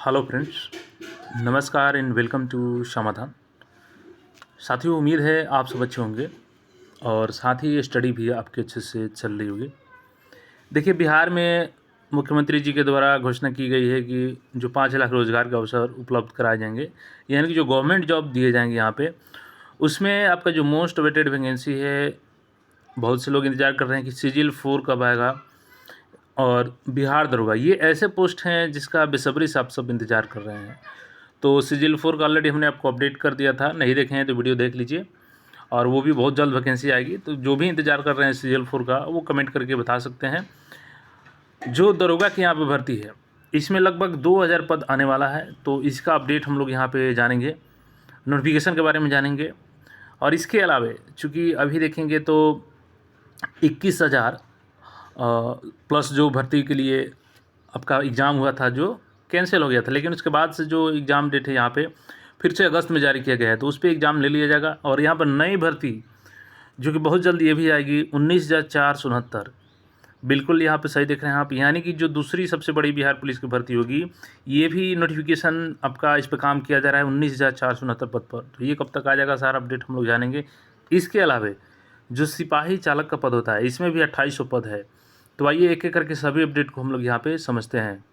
Hello friends, नमस्कार and welcome to समाधान। साथियों, उम्मीद है आप सब अच्छे होंगे और साथ ही स्टडी भी आपकी अच्छे से चल रही होगी। देखिए, बिहार में मुख्यमंत्री जी के द्वारा घोषणा की गई है कि जो 5 लाख रोज़गार के अवसर उपलब्ध कराए जाएंगे, यानी कि जो गवर्नमेंट जॉब दिए जाएंगे यहाँ पे, उसमें आपका जो मोस्ट अवेटेड वैकेंसी है, बहुत से लोग इंतज़ार कर रहे हैं कि सिजिल 4 कब आएगा और बिहार दरोगा, ये ऐसे पोस्ट हैं जिसका बेसब्री से आप सब इंतज़ार कर रहे हैं। तो सिजिल 4 का ऑलरेडी हमने आपको अपडेट कर दिया था, नहीं देखे हैं तो वीडियो देख लीजिए और वो भी बहुत जल्द वैकेंसी आएगी। तो जो भी इंतज़ार कर रहे हैं सिजिल 4 का, वो कमेंट करके बता सकते हैं। जो दरोगा की यहाँ पे भर्ती है, इसमें लगभग 2000 पद आने वाला है, तो इसका अपडेट हम लोग यहाँ पे जानेंगे, नोटिफिकेशन के बारे में जानेंगे। और इसके अलावा चूँकि अभी देखेंगे तो 21,000 प्लस जो भर्ती के लिए आपका एग्ज़ाम हुआ था, जो कैंसिल हो गया था, लेकिन उसके बाद से जो एग्ज़ाम डेट है यहाँ पे फिर से अगस्त में जारी किया गया है, तो उस पर एग्ज़ाम ले लिया जाएगा। और यहाँ पर नई भर्ती जो कि बहुत जल्द ये भी आएगी, 19,469, बिल्कुल यहाँ पे सही देख रहे हैं आप, यानी कि जो दूसरी सबसे बड़ी बिहार पुलिस की भर्ती होगी, ये भी नोटिफिकेशन आपका इस पर काम किया जा रहा है 19,469 पद पर। तो ये कब तक आ जाएगा, सारा अपडेट हम लोग जानेंगे। इसके अलावा जो सिपाही चालक का पद होता है, इसमें भी 2800 पद है। तो आइए एक एक करके सभी अपडेट को हम लोग यहाँ पे समझते हैं।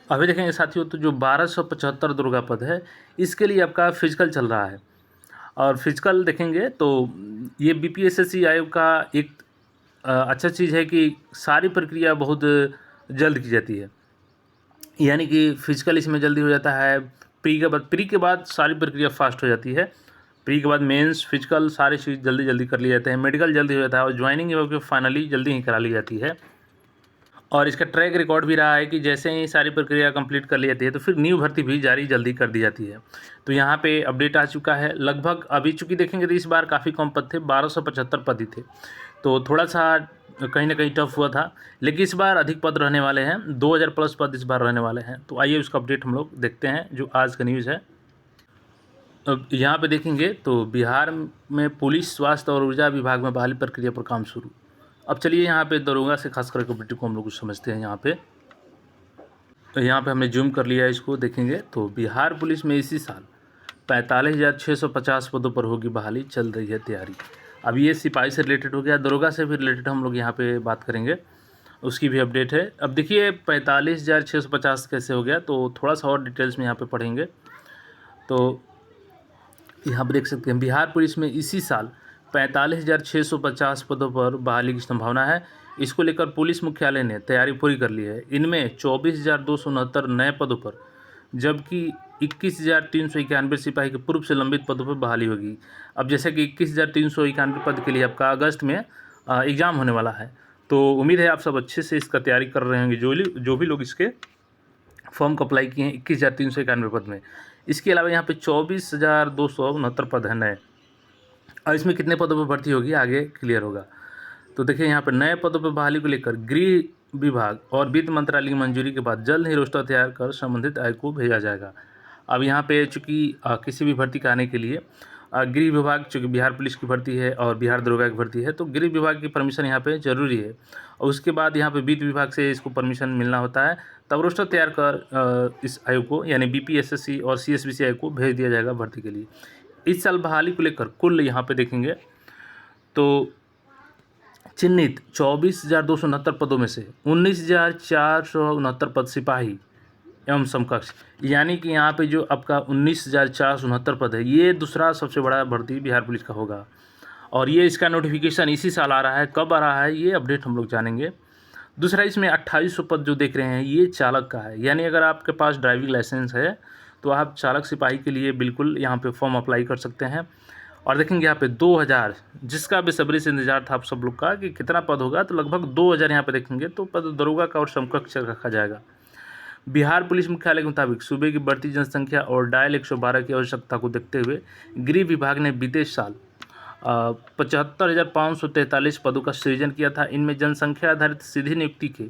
अभी देखेंगे साथियों, तो जो 1275 दरोगा पद है, इसके लिए आपका फिजिकल चल रहा है। और फिजिकल देखेंगे तो ये बीपीएसएससी आयोग का एक अच्छा चीज़ है कि सारी प्रक्रिया बहुत जल्द की जाती है, यानी कि फिजिकल इसमें जल्दी हो जाता है। प्री के बाद सारी प्रक्रिया फास्ट हो जाती है। प्री के बाद मेंस, फिजिकल, सारी चीज़ जल्दी जल्दी कर लिए जाते हैं। मेडिकल जल्दी हो जाता है और ज्वाइनिंग फाइनली जल्दी ही करा ली जाती है। और इसका ट्रैक रिकॉर्ड भी रहा है कि जैसे ही सारी प्रक्रिया कंप्लीट कर ली जाती है तो फिर न्यू भर्ती भी जारी जल्दी कर दी जाती है। तो यहाँ पे अपडेट आ चुका है लगभग। अभी चूँकि देखेंगे तो इस बार काफ़ी कम पद थे, 1275 पद ही थे, तो थोड़ा सा कहीं ना कहीं टफ हुआ था। लेकिन इस बार अधिक पद रहने वाले हैं, 2000 प्लस पद इस बार रहने वाले हैं। तो आइए उसका अपडेट हम लोग देखते हैं, जो आज का न्यूज़ है। अब यहाँ पे देखेंगे तो बिहार में पुलिस, स्वास्थ्य और ऊर्जा विभाग में बहाली प्रक्रिया पर काम शुरू। अब चलिए यहाँ पे दरोगा से खास करके अपडेट को हम लोग समझते हैं। यहाँ पे तो यहाँ पे हमने जूम कर लिया है इसको, देखेंगे तो बिहार पुलिस में इसी साल 45,650 पदों पर होगी बहाली, चल रही है तैयारी। अब ये सिपाही से रिलेटेड हो गया, दरोगा से भी रिलेटेड हम लोग यहाँ पे बात करेंगे, उसकी भी अपडेट है। अब देखिए 45,650 कैसे हो गया, तो थोड़ा सा और डिटेल्स में यहाँ पे पढ़ेंगे। तो यहाँ पर देख सकते हैं बिहार पुलिस में इसी साल 45,650 पदों पर बहाली की संभावना है। इसको लेकर पुलिस मुख्यालय ने तैयारी पूरी कर ली है। इनमें 24,269 नए पदों पर, जबकि 21,391 सिपाही के पूर्व से लंबित पदों पर बहाली होगी। अब जैसे कि 21,391 पद के लिए आपका अगस्त में एग्ज़ाम होने वाला है, तो उम्मीद है आप सब अच्छे से इसका तैयारी कर रहे होंगे, जो भी लोग इसके फॉर्म को अप्लाई किए हैं 21,391 पद में। इसके अलावा यहाँ पे 24,269 पद हैं नए, और इसमें कितने पदों पर भर्ती होगी आगे क्लियर होगा। तो देखिए यहाँ पर नए पदों पर बहाली को लेकर गृह विभाग और वित्त मंत्रालय की मंजूरी के बाद जल्द ही रोस्टर तैयार कर संबंधित आयोग को भेजा जाएगा। अब यहाँ पे चूँकि किसी भी भर्ती का आने के लिए गृह विभाग, चूँकि बिहार पुलिस की भर्ती है और बिहार दरोगा की भर्ती है, तो गृह विभाग की परमिशन यहाँ पे ज़रूरी है। और उसके बाद यहाँ पे वित्त विभाग से इसको परमिशन मिलना होता है, तब रोस्टर तैयार कर इस आयोग को, यानी बीपीएसएससी और सीएसबीसी आयोग को भेज दिया जाएगा भर्ती के लिए। इस साल बहाली को लेकर कुल यहाँ पे देखेंगे तो चिन्हित 24,269 पदों में से 19,469 पद सिपाही एवं समकक्ष, यानी कि यहाँ पे जो आपका 19,469 पद है, ये दूसरा सबसे बड़ा भर्ती बिहार पुलिस का होगा। और ये इसका नोटिफिकेशन इसी साल आ रहा है, कब आ रहा है ये अपडेट हम लोग जानेंगे। दूसरा, इसमें 2800 पद जो देख रहे हैं, ये चालक का है, यानी अगर आपके पास ड्राइविंग लाइसेंस है तो आप चालक सिपाही के लिए बिल्कुल यहाँ पे फॉर्म अप्लाई कर सकते हैं। और देखेंगे यहाँ पे 2000, जिसका बेसब्री से इंतजार था आप सब लोग का कि कितना पद होगा, तो लगभग 2000 यहाँ पे देखेंगे तो पद दरोगा का और समकक्ष रखा जाएगा। बिहार पुलिस मुख्यालय के मुताबिक सूबे की बढ़ती जनसंख्या और डायल 112 की आवश्यकता को देखते हुए गृह विभाग ने बीते साल 75,543 पदों का सृजन किया था। इनमें जनसंख्या आधारित सीधी नियुक्ति के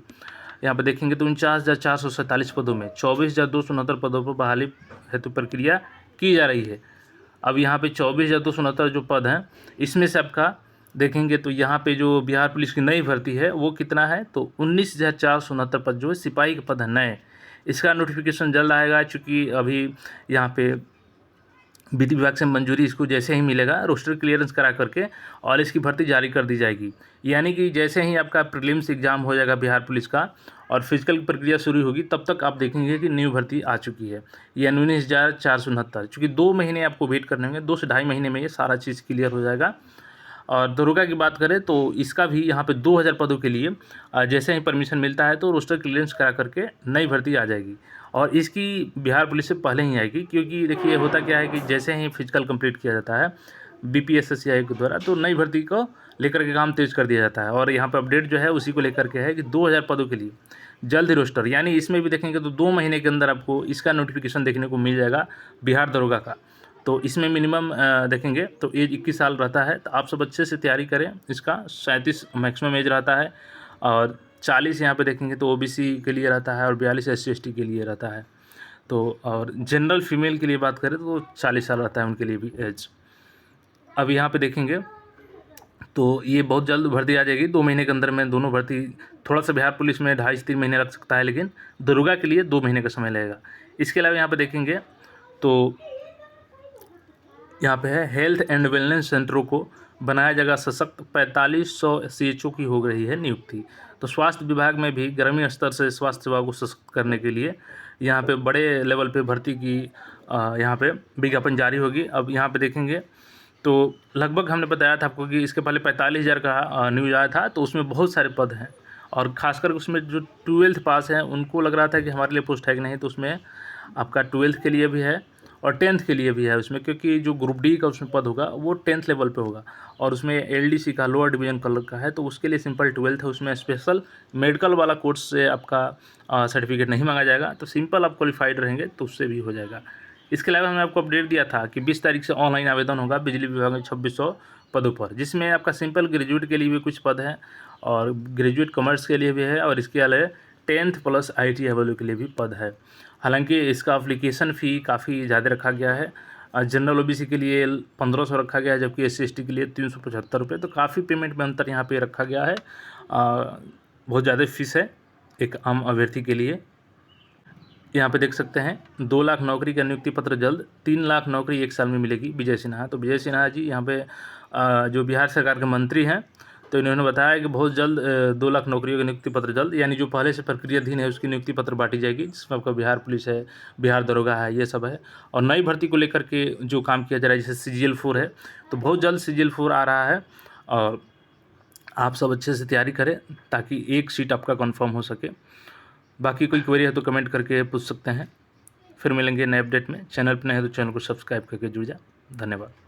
यहाँ पर देखेंगे तो 49,447 पदों में 24,269 पदों पर बहाली हेतु प्रक्रिया की जा रही है। अब यहाँ पे 24,269 जो पद हैं, इसमें से आपका देखेंगे तो यहाँ पे जो बिहार पुलिस की नई भर्ती है वो कितना है, तो 19,469 पद जो है सिपाही के पद हैं नए, इसका नोटिफिकेशन जल्द आएगा, चूँकि अभी यहाँ पे विधि विभाग से मंजूरी इसको जैसे ही मिलेगा रोस्टर क्लियरेंस करा करके और इसकी भर्ती जारी कर दी जाएगी। यानी कि जैसे ही आपका प्रीलिम्स एग्ज़ाम हो जाएगा बिहार पुलिस का और फिजिकल की प्रक्रिया शुरू होगी, तब तक आप देखेंगे कि न्यू भर्ती आ चुकी है। ये 19,469, चूँकि 2 महीने आपको वेट करने होंगे, 2 से ढाई महीने में ये सारा चीज़ क्लियर हो जाएगा। और दरोगा की बात करें तो इसका भी यहाँ पे 2000 पदों के लिए जैसे ही परमिशन मिलता है तो रोस्टर क्लियरेंस करा करके नई भर्ती आ जाएगी और इसकी बिहार पुलिस से पहले ही आएगी, क्योंकि देखिए होता क्या है कि जैसे ही फिजिकल कंप्लीट किया जाता है BPSSC आयोग के द्वारा तो नई भर्ती को लेकर के काम तेज़ कर दिया जाता है। और यहाँ पर अपडेट जो है उसी को लेकर के है कि 2000 पदों के लिए जल्द ही रोस्टर, यानी इसमें भी देखेंगे तो 2 महीने के अंदर आपको इसका नोटिफिकेशन देखने को मिल जाएगा बिहार दरोगा का। तो इसमें मिनिमम देखेंगे तो एज 21 साल रहता है, तो आप सब अच्छे से तैयारी करें। इसका 37 मैक्सिमम एज रहता है और 40 यहाँ पे देखेंगे तो OBC के लिए रहता है और 42 SC/ST के लिए रहता है। तो और जनरल फीमेल के लिए बात करें तो 40 साल रहता है उनके लिए भी एज। अब यहाँ पे देखेंगे तो ये बहुत जल्द भर्ती आ जाएगी, 2 महीने के अंदर में दोनों भर्ती। थोड़ा सा बिहार पुलिस में 2.5 से 3 महीने लग सकता है, लेकिन दरोगा के लिए 2 महीने का समय लगेगा। इसके अलावा यहाँ पे देखेंगे तो यहाँ पे है हेल्थ एंड वेलनेस सेंटरों को बनाया जाएगा सशक्त, 4500 CHO की हो रही है नियुक्ति। तो स्वास्थ्य विभाग में भी ग्रामीण स्तर से स्वास्थ्य सेवा को सशक्त करने के लिए यहाँ पे बड़े लेवल पे भर्ती की यहाँ पे विज्ञापन जारी होगी। अब यहाँ पे देखेंगे तो लगभग हमने बताया था आपको कि इसके पहले 45,000 का न्यूज़ आया था, तो उसमें बहुत सारे पद हैं और ख़ासकर उसमें जो 12th पास हैं उनको लग रहा था कि हमारे लिए पोस्ट है कि नहीं, तो उसमें आपका 12th के लिए भी है और 10th के लिए भी है उसमें, क्योंकि जो ग्रुप डी का उसमें पद होगा वो 10th लेवल पे होगा और उसमें LDC का लोअर डिवीजन कलर का है, तो उसके लिए सिंपल 12th है। उसमें स्पेशल मेडिकल वाला कोर्स से आपका सर्टिफिकेट नहीं मांगा जाएगा, तो सिंपल आप क्वालिफाइड रहेंगे तो उससे भी हो जाएगा। इसके अलावा हमने आपको अपडेट दिया था कि 20 तारीख से ऑनलाइन आवेदन होगा बिजली विभाग में 2600 पदों पर, जिसमें आपका सिंपल ग्रेजुएट के लिए भी कुछ पद हैं और ग्रेजुएट कॉमर्स के लिए भी है और इसके अलावा 10th प्लस IT वालों के लिए भी पद है। हालांकि इसका एप्लीकेशन फ़ी काफ़ी ज़्यादा रखा गया है। जनरल OBC के लिए 1500 रखा गया है, जबकि SC/ST के लिए 375 रुपये, तो काफ़ी पेमेंट में अंतर यहाँ पे रखा गया है। बहुत ज़्यादा फीस है एक आम अभ्यर्थी के लिए। यहाँ पे देख सकते हैं 2 लाख नौकरी का नियुक्ति पत्र जल्द, 3 लाख नौकरी 1 साल में मिलेगी। विजय सिन्हा, तो विजय सिन्हा जी यहाँ पे जो बिहार सरकार के मंत्री हैं, तो इन्होंने बताया कि बहुत जल्द 2 लाख नौकरियों का नियुक्ति पत्र जल्द, यानी जो पहले से प्रक्रियाधीन है उसकी नियुक्ति पत्र बांटी जाएगी, जिसमें आपका बिहार पुलिस है, बिहार दरोगा है, ये सब है। और नई भर्ती को लेकर के जो काम किया जा रहा है, जैसे CGL-4 है, तो बहुत जल्द CGL-4 आ रहा है और आप सब अच्छे से तैयारी करें ताकि एक सीट आपका कन्फर्म हो सके। बाकी कोई क्वेरी है तो कमेंट करके पूछ सकते हैं। फिर मिलेंगे नए अपडेट में। चैनल पर नए है तो चैनल को सब्सक्राइब करके जुड़ जाए। धन्यवाद।